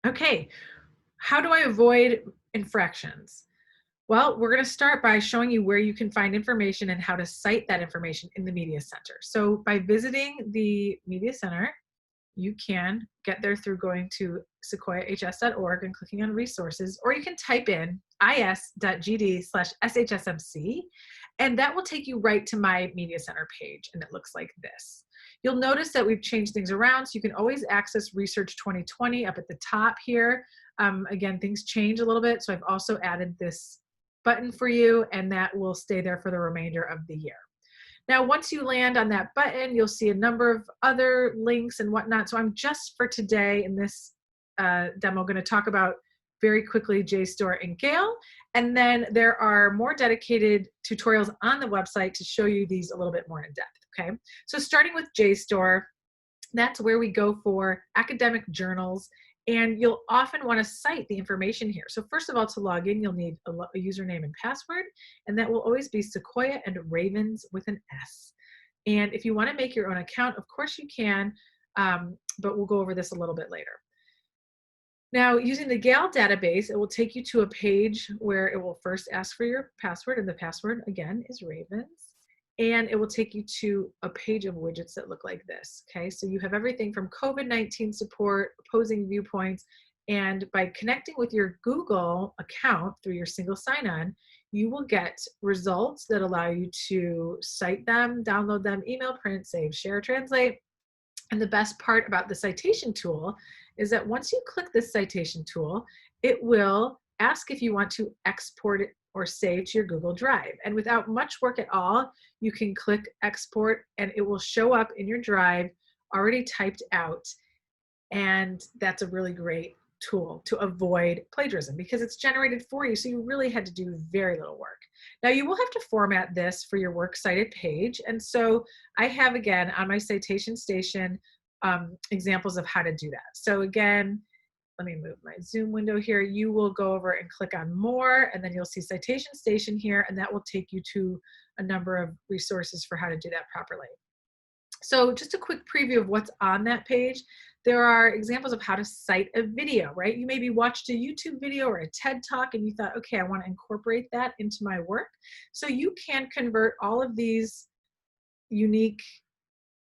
Okay, how do I avoid infractions? Well, we're going to start by showing you where you can find information and how to cite that information in the Media Center. So by visiting the Media Center, you can get there through going to sequoiahs.org and clicking on resources, or you can type in is.gd/shsmc, and that will take you right to my Media Center page, and it looks like this. You'll notice that we've changed things around, so you can always access Research 2020 up at the top here. Again, things change a little bit, so I've also added this button for you, and that will stay there for the remainder of the year. Now, once you land on that button, you'll see a number of other links and whatnot. So I'm just for today in this demo going to talk about very quickly JSTOR and Gale. And then there are more dedicated tutorials on the website to show you these a little bit more in depth. Okay, so starting with JSTOR, that's where we go for academic journals, and you'll often want to cite the information here. So first of all, to log in, you'll need a username and password, and that will always be Sequoia and Ravens with an S. And if you want to make your own account, of course you can, but we'll go over this a little bit later. Now, using the Gale database, it will take you to a page where it will first ask for your password, and the password, again, is Ravens. And it will take you to a page of widgets that look like this, okay? So you have everything from COVID-19 support, opposing viewpoints, and by connecting with your Google account through your single sign-on, you will get results that allow you to cite them, download them, email, print, save, share, translate. And the best part about the citation tool is that once you click this citation tool, it will ask if you want to export it or save to your Google Drive. And without much work at all, you can click export and it will show up in your drive already typed out. And that's a really great tool to avoid plagiarism because it's generated for you. So you really had to do very little work. Now you will have to format this for your works cited page. And so I have, again, on my citation station, examples of how to do that. So again, let me move my Zoom window here. You will go over and click on more, and then you'll see Citation Station here, and that will take you to a number of resources for how to do that properly. So just a quick preview of what's on that page. There are examples of how to cite a video, right? You maybe watched a YouTube video or a TED Talk and you thought, okay, I want to incorporate that into my work. So you can convert all of these unique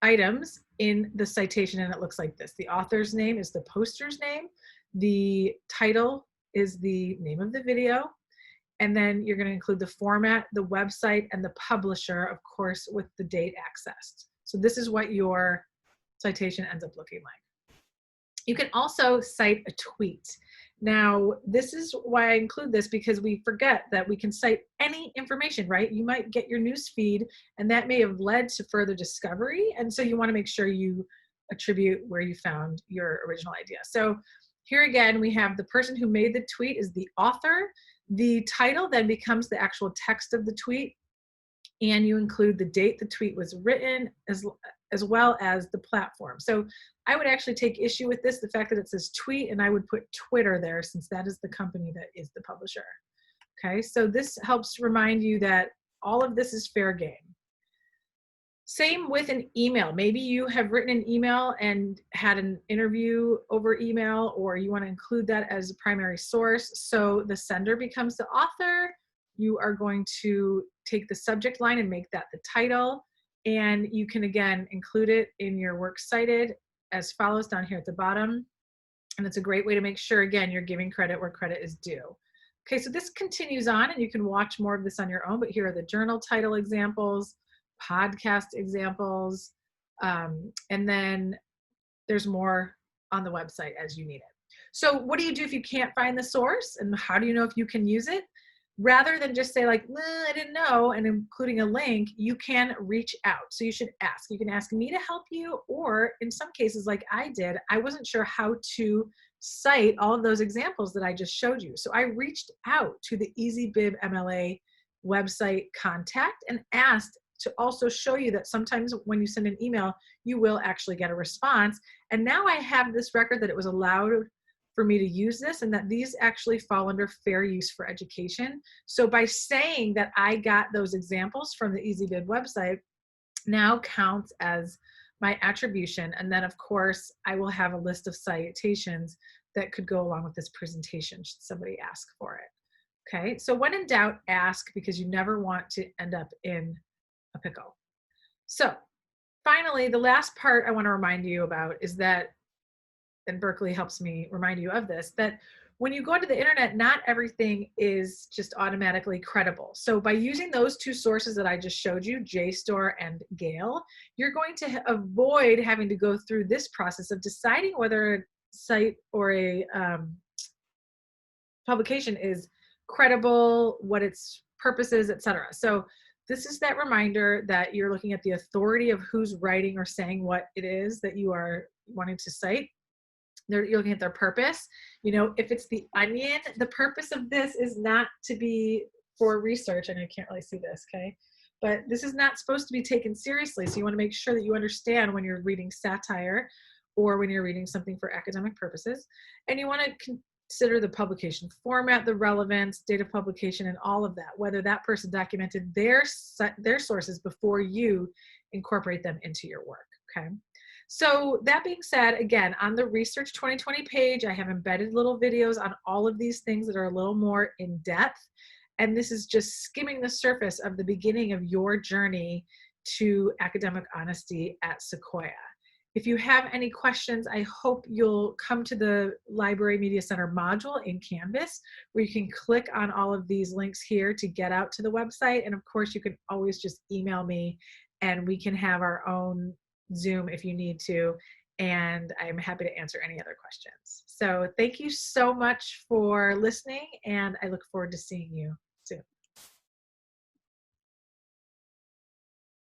items in the citation, and it looks like this. The author's name is the poster's name. The title is the name of the video. And then you're going to include the format, the website, and the publisher, of course, with the date accessed. So this is what your citation ends up looking like. You can also cite a tweet. Now, this is why I include this, because we forget that we can cite any information, right? You might get your news feed, and that may have led to further discovery. And so you want to make sure you attribute where you found your original idea. So here again, we have the person who made the tweet is the author. The title then becomes the actual text of the tweet, and you include the date the tweet was written as well as the platform. So I would actually take issue with this, the fact that it says tweet, and I would put Twitter there since that is the company that is the publisher. Okay, so this helps remind you that all of this is fair game. Same with an email. Maybe you have written an email and had an interview over email, or you want to include that as a primary source. So the sender becomes the author. You are going to take the subject line and make that the title. And you can, again, include it in your works cited as follows down here at the bottom. And it's a great way to make sure, again, you're giving credit where credit is due. Okay, so this continues on, and you can watch more of this on your own, but here are the journal title examples, podcast examples, and then there's more on the website as you need it. So what do you do if you can't find the source, and how do you know if you can use it? Rather than just say like, I didn't know, and including a link, you can reach out. So you should ask. You can ask me to help you, or in some cases like I did, I wasn't sure how to cite all of those examples that I just showed you. So I reached out to the EasyBib MLA website contact and asked to also show you that sometimes when you send an email, you will actually get a response. And now I have this record that it was allowed for me to use this, and that these actually fall under fair use for education. So by saying that I got those examples from the EasyBib website now counts as my attribution. And then of course, I will have a list of citations that could go along with this presentation should somebody ask for it. Okay, so when in doubt, ask, because you never want to end up in a pickle. So finally, the last part I want to remind you about is that, and Berkeley helps me remind you of this, that when you go into the internet, not everything is just automatically credible. So by using those two sources that I just showed you, JSTOR and Gale, you're going to avoid having to go through this process of deciding whether a site or a publication is credible, what its purpose is, etc. So this is that reminder that you're looking at the authority of who's writing or saying what it is that you are wanting to cite. You're looking at their purpose. You know, if it's the Onion, the purpose of this is not to be for research, and I can't really see this, okay? But this is not supposed to be taken seriously. So you want to make sure that you understand when you're reading satire or when you're reading something for academic purposes. And you want to consider the publication format, the relevance, date of publication, and all of that, whether that person documented their sources before you incorporate them into your work, okay? So that being said, again, on the Research 2020 page, I have embedded little videos on all of these things that are a little more in depth. And this is just skimming the surface of the beginning of your journey to academic honesty at Sequoia. If you have any questions, I hope you'll come to the Library Media Center module in Canvas, where you can click on all of these links here to get out to the website. And of course, you can always just email me and we can have our own Zoom if you need to, and I'm happy to answer any other questions. So thank you so much for listening, and I look forward to seeing you